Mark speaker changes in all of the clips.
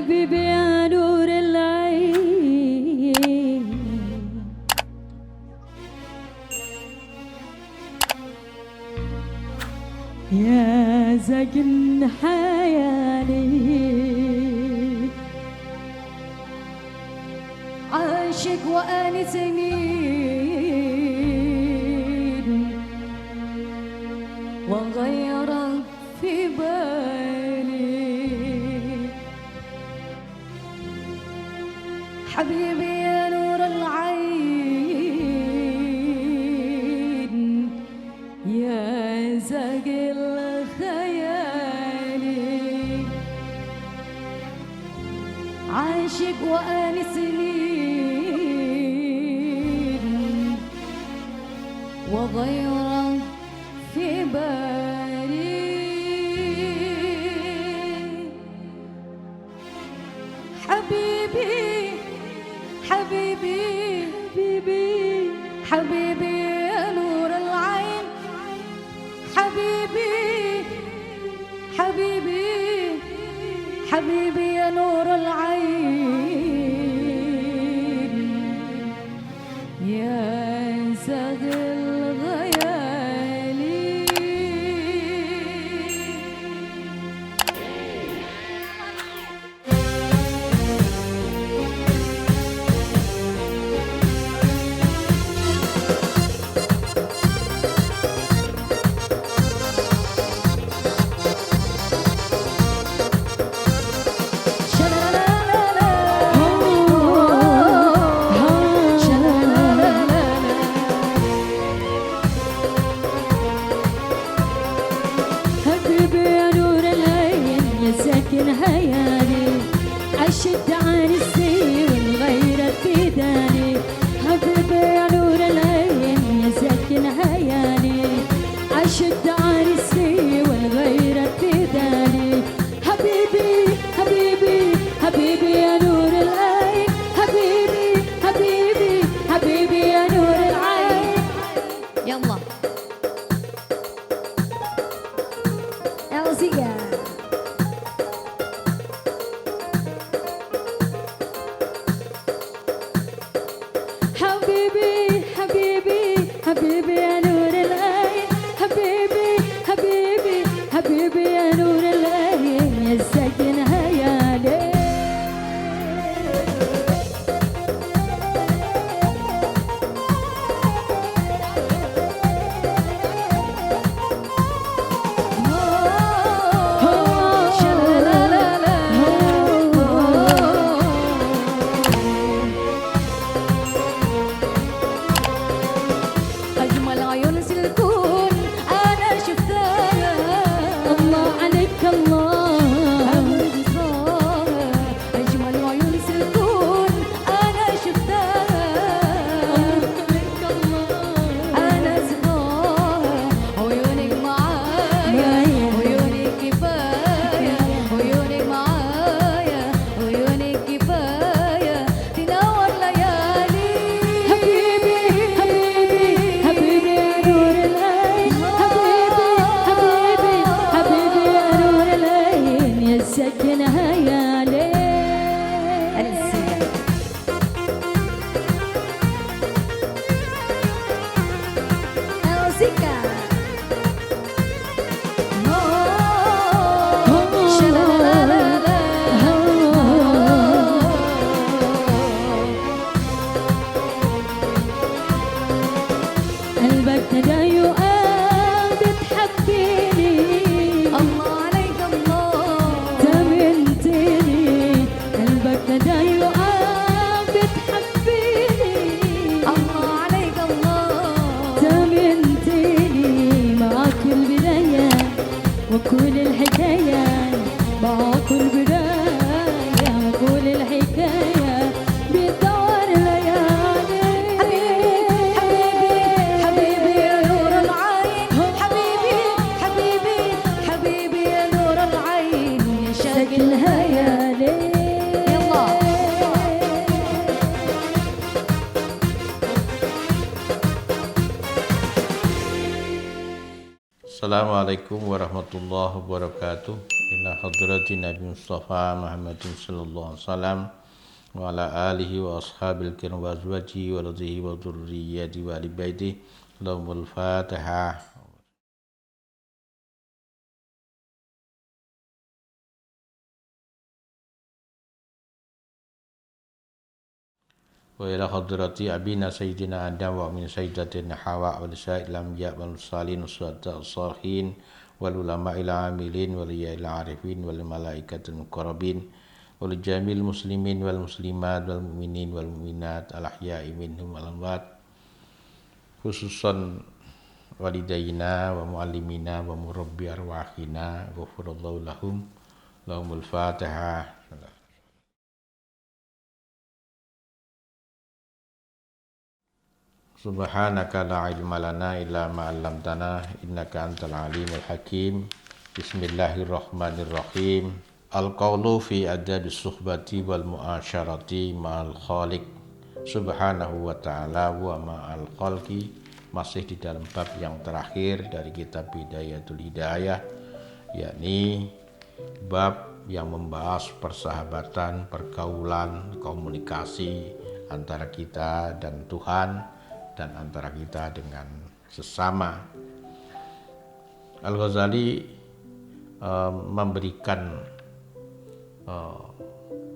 Speaker 1: حبيبي يا نور العين يا زقن حيالي عاشق وآنس مين وغيرك في بالي حبيبي يا نور العين يا زقل خيالي عاشق وآنسني وغيرك في بالي حبيبي حبيبي حبيبي حبيبي يا نور العين حبيبي حبيبي حبيبي يا نور العين يا زغل غيالي هيالي عشت عرسي والغيرة في داني حبيبي يا نور العين يا ساكن هيالي عشت عرسي والغيرة في داني حبيبي حبيبي حبيبي يا نور العين حبيبي حبيبي حبيبي يا نور العين يلا يا وزية حبيبي حبيبي حبيبي يا نور العين حبيبي حبيبي حبيبي يا نور العين يا ساكن هيالي سكن هيالي موسيقى قلبك ندى يقام بتحبيني الله عليك الله تمنتني قلبك ندى يقام بتحبيني الله عليك الله تمنتني معاك البداية وكل الحكاية معاك البداية وكل الحكاية بتدور ليالي حبيبي حبيبي يا نور العين حبيبي حبيبي حبيبي يا نور العين يا شكل هيالي يلا
Speaker 2: Assalamualaikum warahmatullahi wabarakatuh. ila hadrati Nabi Mustafa Muhammadin sallallahu alaihi wasallam wa ala alihi wa ashabil kiram wa azwajihi wa radhihi wa dhurriyyati wa ali baiti. Lahumul Fatihah. Wa ila hadrati abina sayyidina Adam wa min sayyidatina Hawa wa lisa'il anbiya wal mursalin was-salihin wal ulama'il amilin wal liya'il arifin wal malaikatil muqarrabin wal jamil muslimin wal muslimat wal mu'minin wal mu'minat al ahya'i minhum wal amwat, khususan walidayna wa muallimina wa murabbi arwahina ghafurallahu lahum. Lahumul Fatihah. Subhanaka la ilma lana illa ma 'allamtana innaka antal alimul hakim. Bismillahirrahmanirrahim. Al-qawlu fi adabis suhbati wal mu'asyarati ma'al khaliq subhanahu wa ta'ala wa ma'al khalqi. Masih di dalam bab yang terakhir dari kitab Bidayatul Hidayah, yakni bab yang membahas persahabatan, pergaulan, komunikasi antara kita dan Tuhan dan antara kita dengan sesama. Al-Ghazali memberikan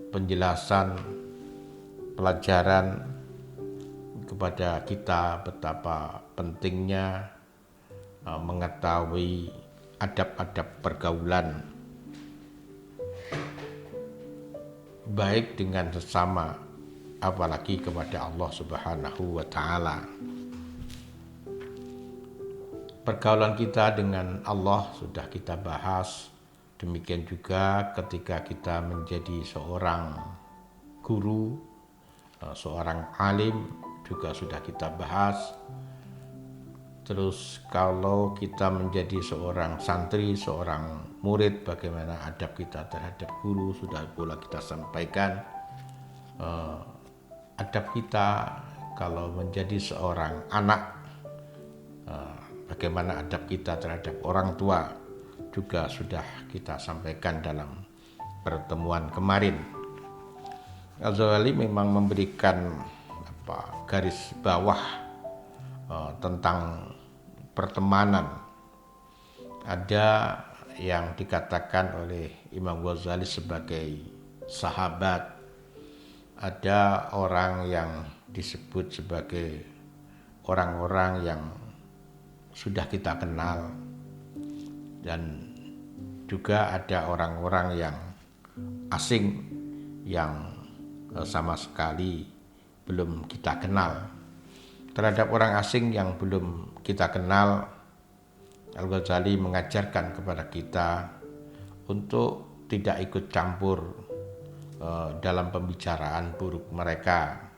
Speaker 2: penjelasan, pelajaran kepada kita betapa pentingnya mengetahui adab-adab pergaulan baik dengan sesama, apalagi kepada Allah Subhanahu wa ta'ala. Pergaulan kita dengan Allah sudah kita bahas. Demikian juga ketika kita menjadi seorang guru, seorang alim juga sudah kita bahas. Terus kalau kita menjadi seorang santri, seorang murid, bagaimana adab kita terhadap guru sudah pula kita sampaikan. Adab kita kalau menjadi seorang anak, bagaimana adab kita terhadap orang tua juga sudah kita sampaikan dalam pertemuan kemarin. Al-Ghazali memang memberikan garis bawah tentang pertemanan. Ada yang dikatakan oleh Imam Ghazali sebagai sahabat, ada orang yang disebut sebagai orang-orang yang sudah kita kenal, dan juga ada orang-orang yang asing yang sama sekali belum kita kenal. Terhadap orang asing yang belum kita kenal, Al-Ghazali mengajarkan kepada kita untuk tidak ikut campur dalam pembicaraan buruk mereka,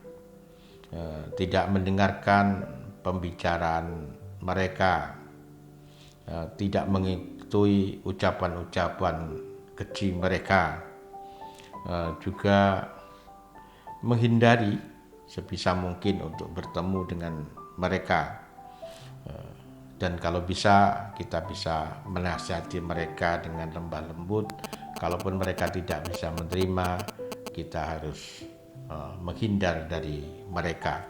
Speaker 2: tidak mendengarkan pembicaraan mereka, tidak mengikuti ucapan-ucapan keji mereka, juga menghindari sebisa mungkin untuk bertemu dengan mereka, dan kalau bisa kita bisa menasihati mereka dengan lembah lembut. Kalaupun mereka tidak bisa menerima, kita harus menghindar dari mereka.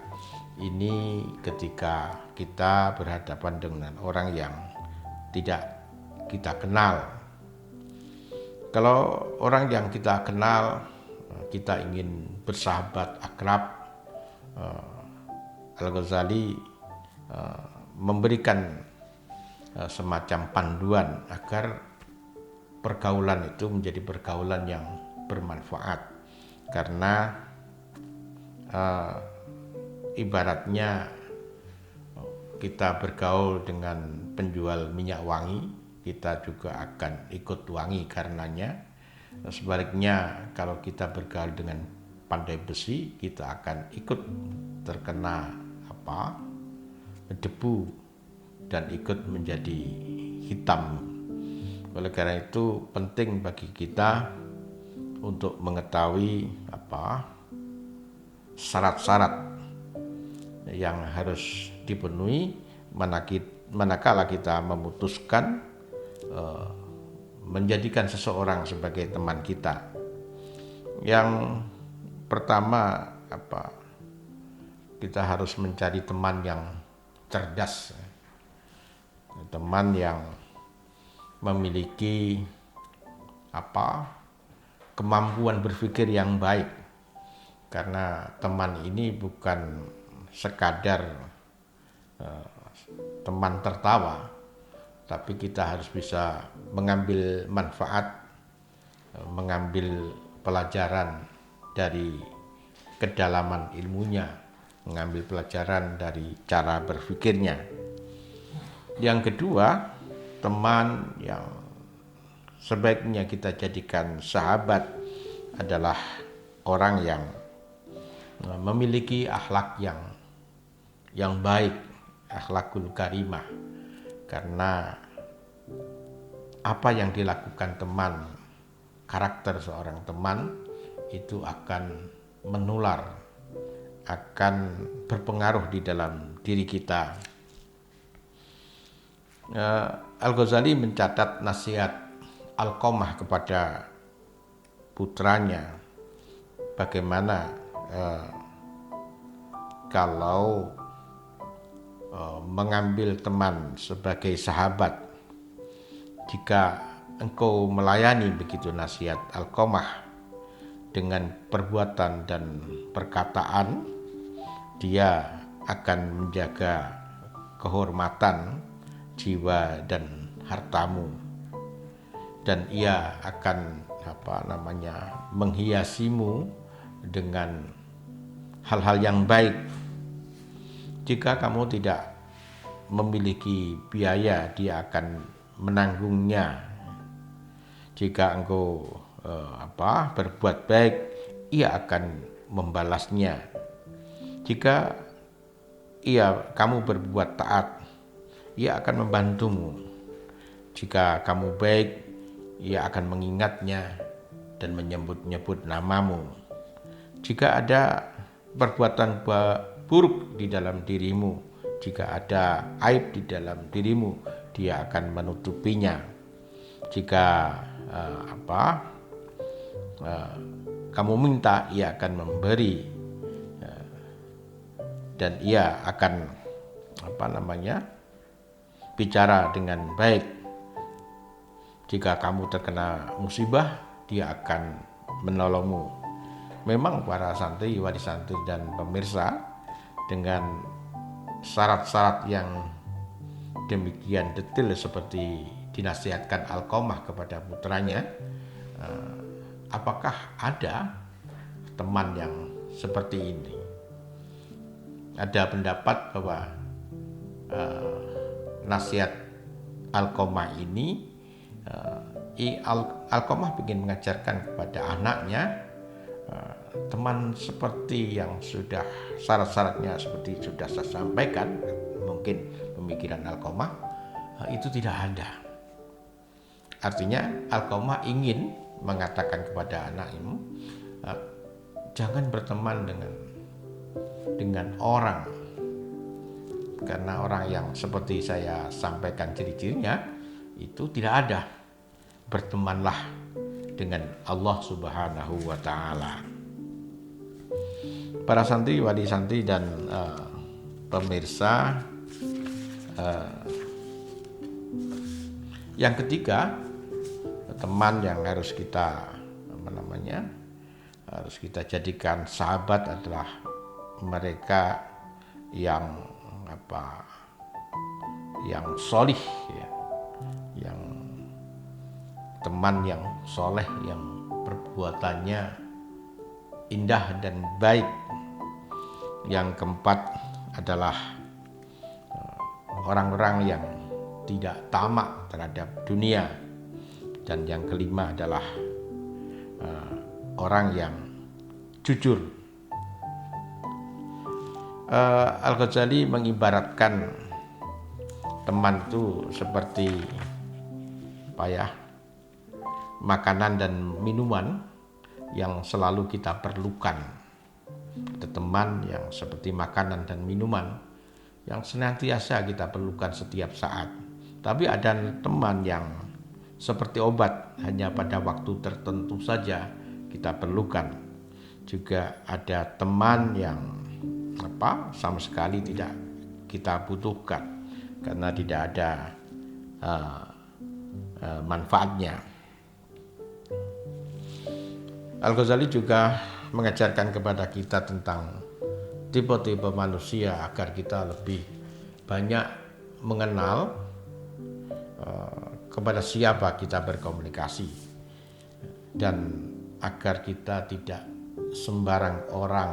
Speaker 2: Ini ketika kita berhadapan dengan orang yang tidak kita kenal. Kalau orang yang kita kenal, kita ingin bersahabat akrab, Al-Ghazali memberikan semacam panduan agar pergaulan itu menjadi pergaulan yang bermanfaat. Karena ibaratnya kita bergaul dengan penjual minyak wangi, kita juga akan ikut wangi karenanya. Sebaliknya kalau kita bergaul dengan pandai besi, kita akan ikut terkena debu dan ikut menjadi hitam. Oleh karena itu penting bagi kita untuk mengetahui syarat-syarat yang harus dipenuhi manakala kita memutuskan menjadikan seseorang sebagai teman kita. Yang pertama kita harus mencari teman yang cerdas, teman yang memiliki kemampuan berpikir yang baik, karena teman ini bukan sekadar teman tertawa, tapi kita harus bisa mengambil manfaat, mengambil pelajaran dari kedalaman ilmunya, mengambil pelajaran dari cara berpikirnya. Yang kedua, teman yang sebaiknya kita jadikan sahabat adalah orang yang memiliki akhlak yang baik, akhlakul karimah. Karena apa yang dilakukan teman, karakter seorang teman itu akan menular, akan berpengaruh di dalam diri kita. Al-Ghazali mencatat nasihat Alqamah kepada putranya, bagaimana kalau mengambil teman sebagai sahabat. Jika engkau melayani, begitu nasihat Alqamah, dengan perbuatan dan perkataan, dia akan menjaga kehormatan jiwa dan hartamu, dan ia akan menghiasimu dengan hal-hal yang baik. Jika kamu tidak memiliki biaya, dia akan menanggungnya. Jika engkau berbuat baik, ia akan membalasnya. Jika kamu berbuat taat, ia akan membantumu. Jika kamu baik, ia akan mengingatnya dan menyebut-nyebut namamu. Jika ada perbuatan buruk di dalam dirimu, jika ada aib di dalam dirimu, dia akan menutupinya. Jika kamu minta, ia akan memberi, dan ia akan bicara dengan baik. Jika kamu terkena musibah, dia akan menolongmu. Memang para santri, wali santri dan pemirsa, dengan syarat-syarat yang demikian detail seperti dinasihatkan Alqamah kepada putranya, apakah ada teman yang seperti ini? Ada pendapat bahwa nasihat Alqamah ini, Alqamah ingin mengajarkan kepada anaknya teman seperti yang sudah syarat-syaratnya seperti sudah saya sampaikan. Mungkin pemikiran Alqamah itu tidak ada. Artinya Alqamah ingin mengatakan kepada anakmu, jangan berteman dengan orang, karena orang yang seperti saya sampaikan ciri-cirinya itu tidak ada. Bertemanlah dengan Allah Subhanahu wa Ta'ala. Para santri, wali santri dan pemirsa, yang ketiga, teman yang harus kita harus kita jadikan sahabat adalah mereka yang solih, yang teman yang soleh, yang perbuatannya indah dan baik. Yang keempat adalah orang-orang yang tidak tamak terhadap dunia. Dan yang kelima adalah orang yang jujur. Al-Ghazali mengibaratkan teman itu seperti makanan dan minuman yang selalu kita perlukan. Ada teman yang seperti makanan dan minuman yang senantiasa kita perlukan setiap saat. Tapi ada teman yang seperti obat, hanya pada waktu tertentu saja kita perlukan. Juga ada teman yang sama sekali tidak kita butuhkan karena tidak ada manfaatnya. Al-Ghazali juga mengajarkan kepada kita tentang tipe-tipe manusia agar kita lebih banyak mengenal kepada siapa kita berkomunikasi, dan agar kita tidak sembarang orang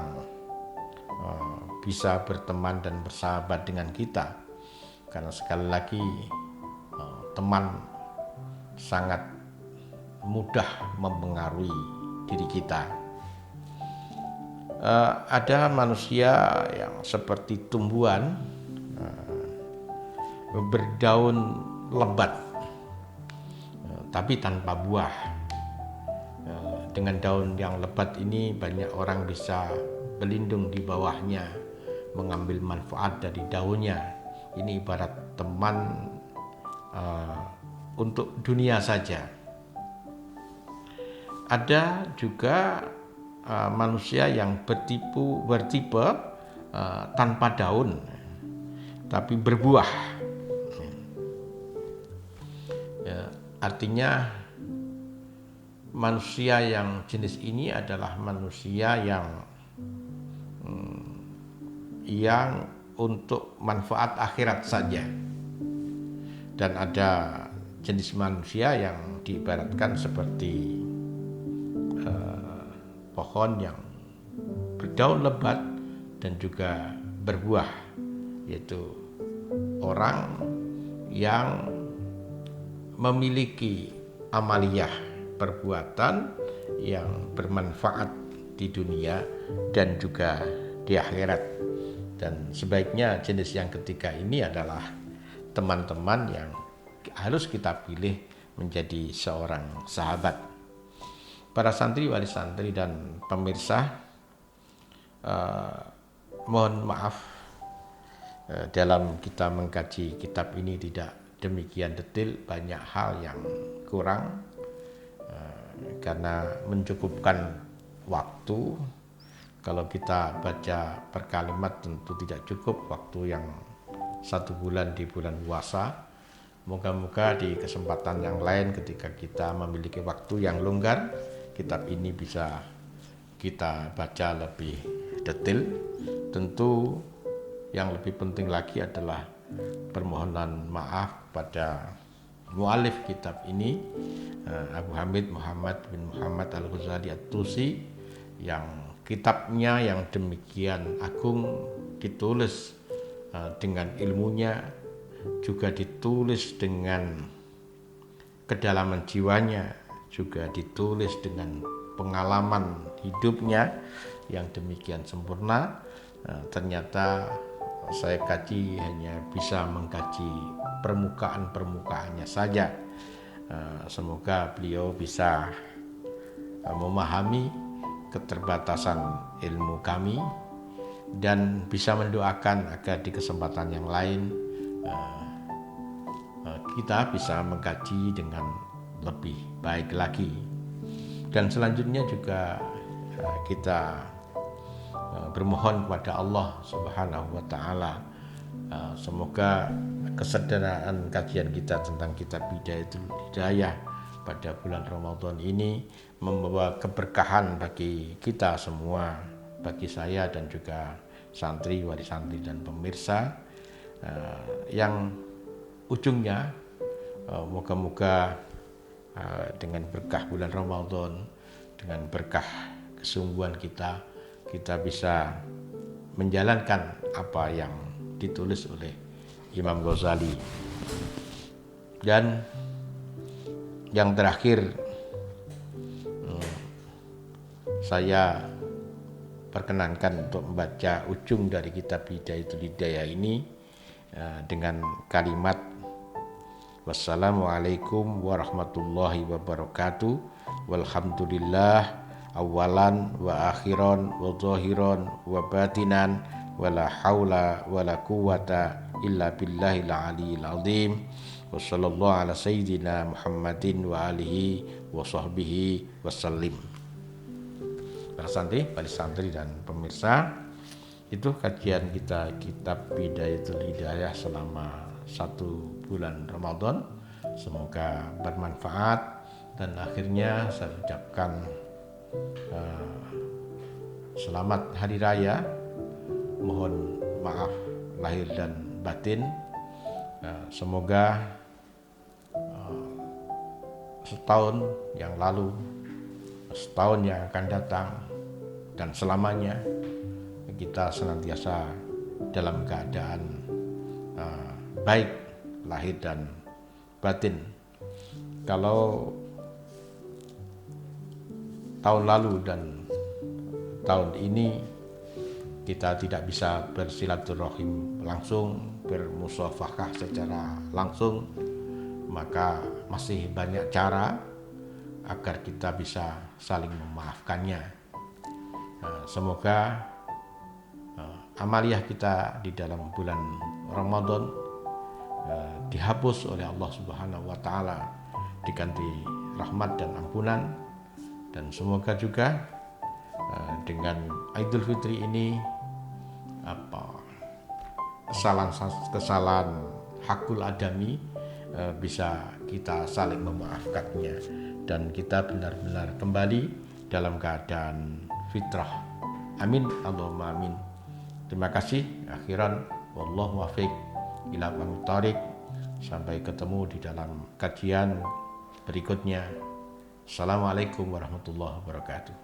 Speaker 2: bisa berteman dan bersahabat dengan kita, karena sekali lagi teman sangat mudah mempengaruhi diri kita. Ada manusia yang seperti tumbuhan berdaun lebat tapi tanpa buah. Dengan daun yang lebat ini banyak orang bisa berlindung di bawahnya, mengambil manfaat dari daunnya. Ini ibarat teman untuk dunia saja. Ada juga manusia yang bertipe tanpa daun tapi berbuah. Artinya manusia yang jenis ini adalah manusia yang untuk manfaat akhirat saja. Dan ada jenis manusia yang diibaratkan seperti pohon yang berdaun lebat dan juga berbuah, yaitu orang yang memiliki amaliyah, perbuatan yang bermanfaat di dunia dan juga di akhirat. Dan sebaiknya jenis yang ketiga ini adalah teman-teman yang harus kita pilih menjadi seorang sahabat. Para santri, wali santri, dan pemirsa, mohon maaf dalam kita mengkaji kitab ini tidak demikian detail, banyak hal yang kurang karena mencukupkan waktu. Kalau kita baca per kalimat tentu tidak cukup waktu yang 1 bulan di bulan puasa. Moga-moga di kesempatan yang lain ketika kita memiliki waktu yang longgar, kitab ini bisa kita baca lebih detail. Tentu yang lebih penting lagi adalah permohonan maaf pada mualif kitab ini, Abu Hamid Muhammad bin Muhammad Al-Ghazali At-Tusi, yang kitabnya yang demikian agung ditulis dengan ilmunya, juga ditulis dengan kedalaman jiwanya, juga ditulis dengan pengalaman hidupnya yang demikian sempurna. Ternyata saya kaji hanya bisa mengkaji permukaannya saja. Semoga beliau bisa memahami keterbatasan ilmu kami dan bisa mendoakan agar di kesempatan yang lain kita bisa mengkaji dengan lebih baik lagi. Dan selanjutnya juga kita bermohon kepada Allah Subhanahu wa taala, semoga kesederhanaan kajian kita tentang kitab Bidayatul Hidayah pada bulan Ramadan ini membawa keberkahan bagi kita semua, bagi saya dan juga santri, wali santri, dan pemirsa, yang ujungnya moga-moga dengan berkah bulan Ramadan, dengan berkah kesungguhan kita bisa menjalankan apa yang ditulis oleh Imam Ghazali. Dan yang terakhir, saya perkenankan untuk membaca ujung dari kitab Bidayatul Hidayah ini dengan kalimat wassalamualaikum warahmatullahi wabarakatuh, walhamdulillah awalan wa akhiran wa zahiran wa batinan wala haula wala quwata illa billahil aliyil azim. Wa sallallahu ala sayyidina Muhammadin wa alihi wa sahbihi wasallim. Para santri dan pemirsa, itu kajian kita kitab Bidayatul Hidayah selama 1 bulan Ramadan. Semoga bermanfaat, dan akhirnya saya ucapkan selamat Hari Raya. Mohon maaf lahir dan batin. Semoga setahun yang lalu, setahun yang akan datang, dan selamanya kita senantiasa dalam keadaan baik lahir dan batin. Kalau tahun lalu dan tahun ini kita tidak bisa bersilaturahim langsung, bermusafahah secara langsung, maka masih banyak cara agar kita bisa saling memaafkannya. Semoga amaliyah kita di dalam bulan Ramadan dihapus oleh Allah Subhanahu wa taala, diganti rahmat dan ampunan, dan semoga juga dengan Idul Fitri ini kesalahan hakul adami bisa kita saling memaafkannya, dan kita benar-benar kembali dalam keadaan fitrah. Amin Allahumma amin. Terima kasih. Akhiran wallahu muwaffiq ila aqwamit thoriq. Sampai ketemu di dalam kajian berikutnya. Assalamualaikum warahmatullahi wabarakatuh.